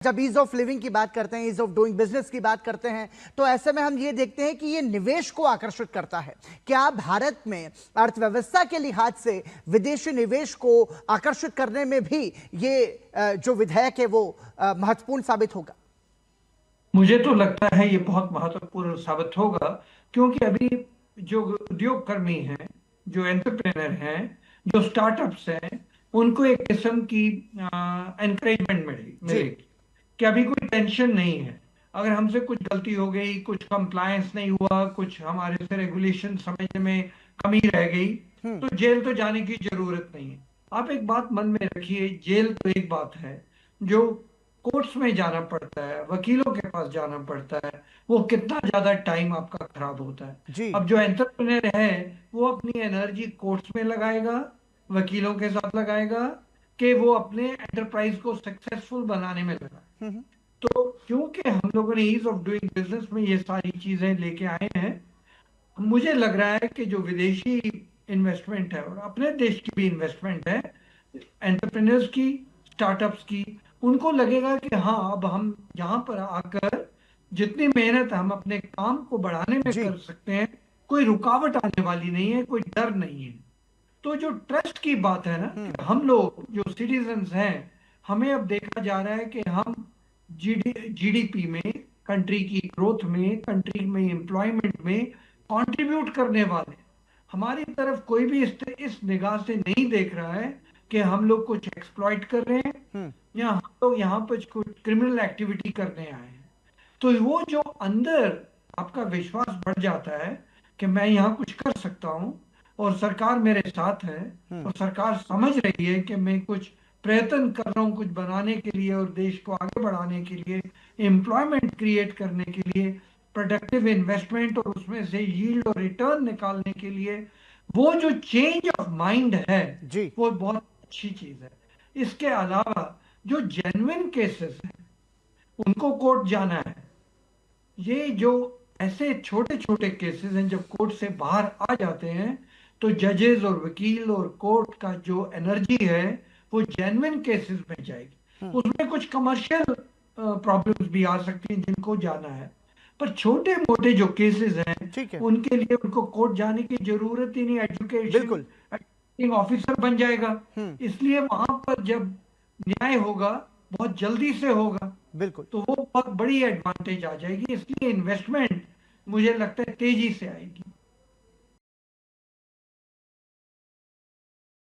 जब ease of living की बात करते हैं, ईज ऑफ डूइंग बिजनेस की बात करते हैं, तो ऐसे में हम ये देखते हैं कि ये निवेश को आकर्षित करता है। क्या भारत में अर्थव्यवस्था के लिहाज से विदेशी निवेश को आकर्षित करने में भी ये जो विधेयक है वो महत्वपूर्ण साबित होगा? मुझे तो लगता है ये बहुत महत्वपूर्ण साबित होगा, क्योंकि अभी जो उद्योग कर्मी हैं, जो एंटरप्रेनर हैं, जो स्टार्टअप्स हैं, उनको एक किस्म की एनकरेजमेंट जी। मिलेगी कि अभी कोई टेंशन नहीं है। अगर हमसे कुछ गलती हो गई, कुछ कंप्लायंस नहीं हुआ, कुछ हमारे से रेगुलेशन समझने में कमी रह गई, हम्म। तो जेल तो जाने की जरूरत नहीं है। आप एक बात मन में रखिए, जेल तो एक बात है, जो कोर्ट्स में जाना पड़ता है, वकीलों के पास जाना पड़ता है, वो कितना ज्यादा टाइम आपका खराब होता है। जी। अब जो एंटरप्रेन्योर है, वो अपनी एनर्जी कोर्ट्स में लगाएगा, वकीलों के साथ लगाएगा, कि वो अपने एंटरप्राइज को सक्सेसफुल बनाने में लगा। हम्म। तो क्योंकि हम लोगों ने ईज ऑफ डूइंग बिजनेस में ये सारी चीजें लेके आए हैं, मुझे लग रहा है कि जो विदेशी इन्वेस्टमेंट है और अपने देश की भी इन्वेस्टमेंट है, एंटरप्रेन्योर्स की, स्टार्टअप्स की, उनको लगेगा कि हाँ, अब हम यहाँ पर आकर जितनी मेहनत हम अपने काम को बढ़ाने में जी। कर सकते हैं, कोई रुकावट आने वाली नहीं है, कोई डर नहीं है। तो जो ट्रस्ट की बात है ना, हम्म। कि हम लोग जो सिटीजन्स हैं, हमें अब देखा जा रहा है कि हम जीडीपी में, कंट्री की ग्रोथ में, कंट्री में एम्प्लॉयमेंट में कंट्रीब्यूट करने वाले, हमारी तरफ कोई भी इस निगाह से नहीं देख रहा है कि हम लोग कुछ एक्सप्लॉइट कर रहे हैं हम्म। या हम लोग यहाँ पर कुछ क्रिमिनल एक्टिविटी करने आए हैं। तो वो जो अंदर आपका विश्वास बढ़ जाता है कि मैं यहाँ कुछ कर सकता हूँ और सरकार मेरे साथ है, हम्म। और सरकार समझ रही है कि मैं कुछ प्रयत्न कर रहा हूँ कुछ बनाने के लिए और देश को आगे बढ़ाने के लिए, एम्प्लॉयमेंट क्रिएट करने के लिए, प्रोडक्टिव इन्वेस्टमेंट और उसमें से यील्ड और रिटर्न निकालने के लिए, वो जो चेंज ऑफ माइंड है, जी। वो बहुत अच्छी चीज है। इसके अलावा जो जेन्युइन केसेस हैं, उनको कोर्ट जाना है। ये जो ऐसे छोटे छोटे केसेस हैं, जब कोर्ट से बाहर आ जाते हैं, तो जजेस और वकील और कोर्ट का जो एनर्जी है, वो जेन्युइन केसेस में जाएगी। हम्म। उसमें कुछ कमर्शियल प्रॉब्लम्स भी आ सकती हैं जिनको जाना है, पर छोटे मोटे जो केसेस हैं, ठीक है। उनके लिए उनको कोर्ट जाने की जरूरत ही नहीं। बिल्कुल। एजुकेशन ऑफिसर बन जाएगा, हम्म। इसलिए वहां पर जब न्याय होगा, बहुत जल्दी से होगा, बिल्कुल। तो वो बहुत बड़ी एडवांटेज आ जाएगी। इसलिए इन्वेस्टमेंट मुझे लगता है तेजी से आएगी।